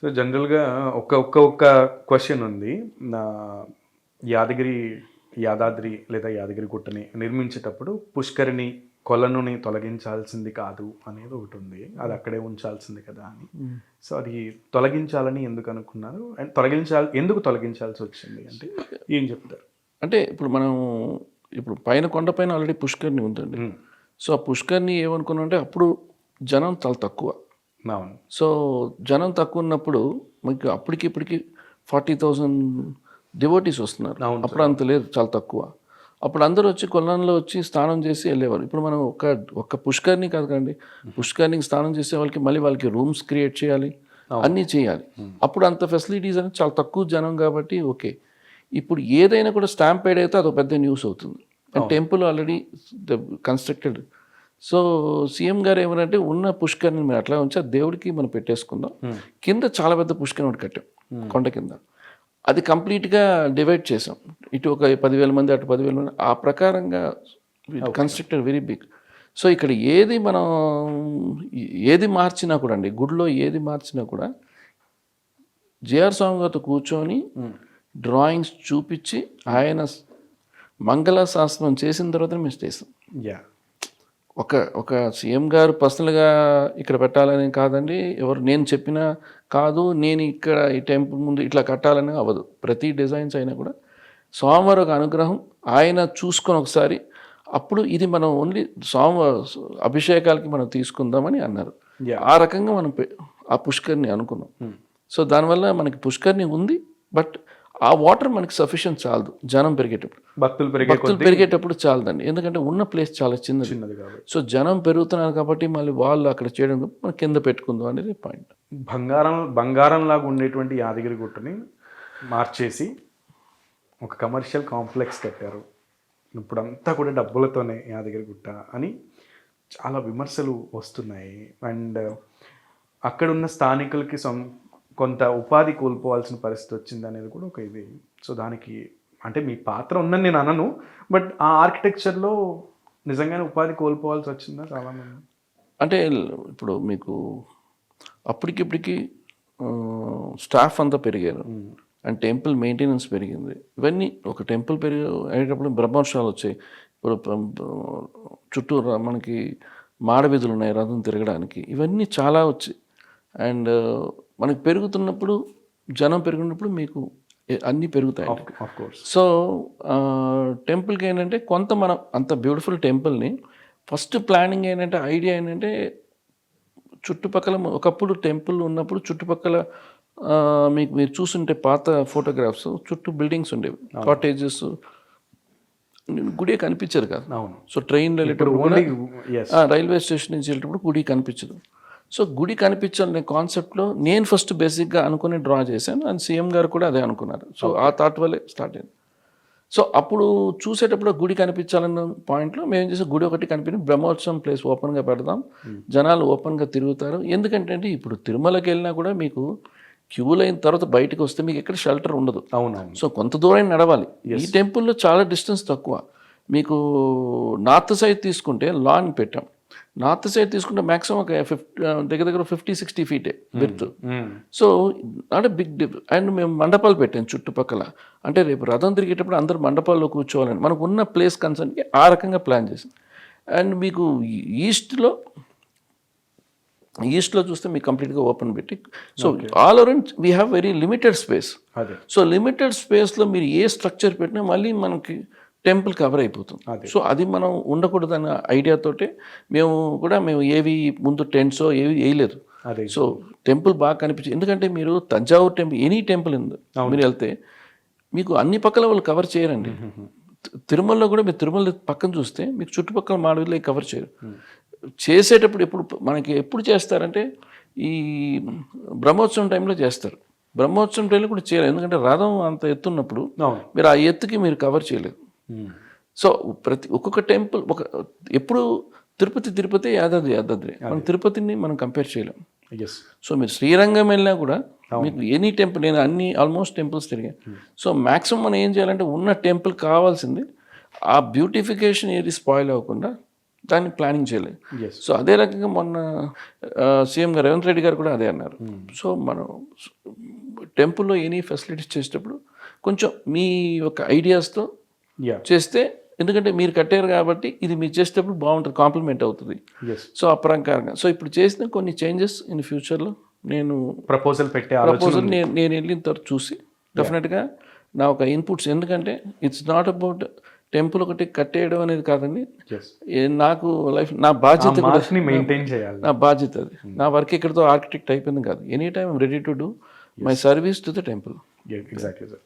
So జనరల్‌గా ఒక్క question ఉంది. నా యాదగిరి యాదాద్రి లేదా యాదగిరి గుట్టని నిర్మించేటప్పుడు పుష్కరిణి కొలనుని తొలగించాల్సింది కాదు అనేది ఒకటుంది. అది అక్కడే ఉంచాల్సింది కదా అని. సో అది తొలగించాలని ఎందుకు అనుకున్నారు? అండ్ ఎందుకు తొలగించాల్సొచ్చింది అంటే ఏం చెప్తారు? అంటే ఇప్పుడు పైన కొండపైన ఆల్రెడీ పుష్కరిణి ఉందండి. సో ఆ పుష్కరిణి ఏమనుకున్నామంటే అప్పుడు జనం చాలా తక్కువ. అవును. సో జనం తక్కువ ఉన్నప్పుడు మీకు అప్పటికి ఇప్పటికి 40,000 డివోటీస్ వస్తున్నారు. అప్పుడు అంత లేదు, చాలా తక్కువ. అప్పుడు అందరూ వచ్చి కొల్లాంలో వచ్చి స్నానం చేసి వెళ్ళేవారు. ఇప్పుడు మనం ఒక్క పుష్కరిణి కాదు కదండి, పుష్కరిణికి స్నానం చేసే వాళ్ళకి రూమ్స్ క్రియేట్ చేయాలి, అన్నీ చేయాలి. అప్పుడు అంత ఫెసిలిటీస్ అనేది చాలా తక్కువ జనం కాబట్టి ఓకే. ఇప్పుడు ఏదైనా కూడా స్టాంపేడ్ అయితే అదొక పెద్ద న్యూస్ అవుతుంది. And temple already constructed. So CM గారు ఏమనంటే ఉన్న పుష్కరిని మీరు అట్లా ఉంచి దేవుడికి మనం పెట్టేసుకుందాం, కింద చాలా పెద్ద పుష్కరిని ఒకటి కట్టాం కొండ కింద. అది కంప్లీట్గా డివైడ్ చేసాం, ఇటు ఒక 10,000 మంది అటు 10,000 మంది, ఆ ప్రకారంగా కన్స్ట్రక్టెడ్ వెరీ బిగ్. సో ఇక్కడ ఏది మార్చినా కూడా అండి, గుడిలో ఏది మార్చినా కూడా జేఆర్ స్వామి గారితో కూర్చొని డ్రాయింగ్స్ చూపించి ఆయన మంగళాశాసనం చేసిన తర్వాత మేము చేసాం. ఒక సీఎం గారు పర్సనల్గా ఇక్కడ పెట్టాలని కాదండి, నేను చెప్పినా కాదు, నేను ఇక్కడ ఈ టెంపుల్ ముందు ఇట్లా కట్టాలని అవ్వదు. ప్రతి డిజైన్స్ అయినా కూడా స్వామివారి ఒక అనుగ్రహం ఆయన చూసుకొని ఒకసారి అప్పుడు ఇది మనం ఓన్లీ అభిషేకాలకి మనం తీసుకుందామని అన్నారు. ఆ రకంగా మనం ఆ పుష్కరిని అనుకున్నాం. సో దానివల్ల మనకి పుష్కరిని ఉంది, బట్ ఆ వాటర్ మనకి సఫిషియెంట్ చాలదు. జనం పెరిగేటప్పుడు, భక్తులు పెరిగేటప్పుడు చాలదండి, ఎందుకంటే ఉన్న ప్లేస్ చాలా చిన్నది. సో జనం పెరుగుతున్నారు కాబట్టి మళ్ళీ వాళ్ళు అక్కడ చేయడం మనం కింద పెట్టుకుందాం అనేది పాయింట్. బంగారం లాగా ఉండేటువంటి యాదగిరి గుట్టని మార్చేసి ఒక కమర్షియల్ కాంప్లెక్స్ కట్టారు. ఇప్పుడంతా కూడా డబ్బులతోనే యాదగిరి గుట్ట అని చాలా విమర్శలు వస్తున్నాయి. అండ్ అక్కడున్న స్థానికులకి కొంత ఉపాధి కోల్పోవాల్సిన పరిస్థితి వచ్చింది అనేది కూడా ఒక ఇది. సో దానికి అంటే మీ పాత్ర ఉందని నేను అనను, బట్ ఆ ఆర్కిటెక్చర్లో నిజంగానే ఉపాధి కోల్పోవాల్సి వచ్చిందా చాలామంది? అంటే ఇప్పుడు మీకు అప్పటికిప్పటికి స్టాఫ్ అంతా పెరిగారు అండ్ టెంపుల్ మెయింటెనెన్స్ పెరిగింది. ఇవన్నీ ఒక టెంపుల్ అయ్యేటప్పుడు బ్రహ్మోత్సవాలు వచ్చాయి. ఇప్పుడు చుట్టూ మనకి మాడవీధులు ఉన్నాయి రథం తిరగడానికి, ఇవన్నీ చాలా వచ్చాయి. అండ్ మనకి పెరుగుతున్నప్పుడు, జనం పెరుగుతున్నప్పుడు మీకు అన్నీ పెరుగుతాయి. సో టెంపుల్కి ఏంటంటే కొంత మనం అంత బ్యూటిఫుల్ టెంపుల్ని ఫస్ట్ ప్లానింగ్ ఏంటంటే, ఐడియా ఏంటంటే చుట్టుపక్కల ఒకప్పుడు టెంపుల్ ఉన్నప్పుడు చుట్టుపక్కల మీరు చూస్తుంటే పాత ఫోటోగ్రాఫ్స్ చుట్టూ బిల్డింగ్స్ ఉండేవి, కాటేజెస్, గుడి కనిపించదు కదా. సో ట్రైన్లో వెళ్ళేటప్పుడు రైల్వే స్టేషన్ నుంచి వెళ్ళేటప్పుడు గుడి కనిపించదు. సో గుడి కనిపించాలనే కాన్సెప్ట్లో నేను ఫస్ట్ బేసిక్గా అనుకుని డ్రా చేశాను, అండ్ సీఎం గారు కూడా అదే అనుకున్నారు. సో ఆ థాట్ వల్లే స్టార్ట్ అయింది. సో అప్పుడు చూసేటప్పుడు గుడి కనిపించాలన్న పాయింట్లో మేము చేసే గుడి ఒకటి కనిపించి బ్రహ్మోత్సవం ప్లేస్ ఓపెన్గా పెడదాం, జనాలు ఓపెన్గా తిరుగుతారు. ఎందుకంటే ఇప్పుడు తిరుమలకి వెళ్ళినా కూడా మీకు క్యూలు అయిన తర్వాత బయటకు వస్తే మీకు ఎక్కడ షెల్టర్ ఉండదు. సో కొంత దూరం నడవాలి. ఈ టెంపుల్లో చాలా డిస్టెన్స్ తక్కువ. మీకు నార్త్ సైడ్ తీసుకుంటే లాన్ పెట్టాం, నార్త్ సైడ్ తీసుకుంటే మ్యాక్సిమం ఒక దగ్గర 50-60 ఫీటే విడ్త్. సో అంటే బిగ్ డిఫ్. అండ్ మేము మండపాలు పెట్టాం చుట్టుపక్కల, అంటే రేపు రథం తిరిగేటప్పుడు అందరూ మండపాల్లో కూర్చోవాలని మనకు ఉన్న ప్లేస్ కన్సర్న్కి ఆ రకంగా ప్లాన్ చేసాం. అండ్ మీకు ఈస్ట్లో చూస్తే మీకు కంప్లీట్గా ఓపెన్ పెట్టి, so all around we have very limited space. So limited స్పేస్లో మీరు ఏ స్ట్రక్చర్ పెట్టినా మళ్ళీ మనకి టెంపుల్ కవర్ అయిపోతుంది. సో అది మనం ఉండకూడదన్న ఐడియాతోటే మేము ఏవి ముందు టెంట్సో ఏవి వేయలేదు. సో టెంపుల్ బాగా కనిపించింది. ఎందుకంటే మీరు తంజావూరు టెంపుల్, ఎనీ టెంపుల్ మీరు వెళ్తే మీకు అన్ని పక్కల వాళ్ళు కవర్ చేయరండి. తిరుమలలో కూడా మీరు తిరుమల పక్కన చూస్తే మీకు చుట్టుపక్కల మాడవీళ్ళు కవర్ చేయరు. చేసేటప్పుడు మనకి ఎప్పుడు చేస్తారంటే ఈ బ్రహ్మోత్సవం టైంలో చేస్తారు. బ్రహ్మోత్సవం టైంలో కూడా చేయలేదు, ఎందుకంటే రథం అంత ఎత్తున్నప్పుడు మీరు ఆ ఎత్తుకి మీరు కవర్ చేయలేదు. సో ఒక్కొక్క టెంపుల్ ఎప్పుడు తిరుపతి యాదాద్రి మనం తిరుపతిని మనం కంపేర్ చేయలేం. సో మీరు శ్రీరంగం వెళ్ళినా కూడా మీకు ఎనీ టెంపుల్, నేను ఆల్మోస్ట్ టెంపుల్స్ తిరిగాను. సో మ్యాక్సిమం మనం ఏం చేయాలంటే ఉన్న టెంపుల్ కావాల్సింది ఆ బ్యూటిఫికేషన్ ఏది స్పాయిల్ అవ్వకుండా దాన్ని ప్లానింగ్ చేయలేదు. ఎస్. సో అదే రకంగా మొన్న సీఎం గారు రేవంత్ రెడ్డి గారు కూడా అదే అన్నారు. సో మనం టెంపుల్లో ఎనీ ఫెసిలిటీస్ చేసేటప్పుడు కొంచెం మీ యొక్క ఐడియాస్తో యా. చేస్తే, ఎందుకంటే మీరు కట్టారు కాబట్టి ఇది మీరు చేసేటప్పుడు బాగుంటుంది, కాంప్లిమెంట్ అవుతుంది. ఎస్. సో అప్రకారంగా సో ఇప్పుడు చేసిన కొన్ని చేంజెస్ ఇన్ ఫ్యూచర్లో నేను ప్రపోజల్ పెట్టే ఆలోచన ప్రపోజల్ నేను వెళ్ళిన తర్వాత చూసి డెఫినెట్గా నా ఒక ఇన్పుట్స్, ఎందుకంటే ఇట్స్ నాట్ అబౌట్ టెంపుల్ ఒకటి కట్టేయడం అనేది కాదండి. ఎస్. నాకు లైఫ్ నా బాధ్యత కూడా, మార్క్ని మెయింటైన్ చేయాలి. నా బాధ్యత అది. నా వర్క్ ఇక్కడితో ఆర్కిటెక్ట్ అయిపోయింది కాదు. Any time ready to do my service to the temple. Exactly sir.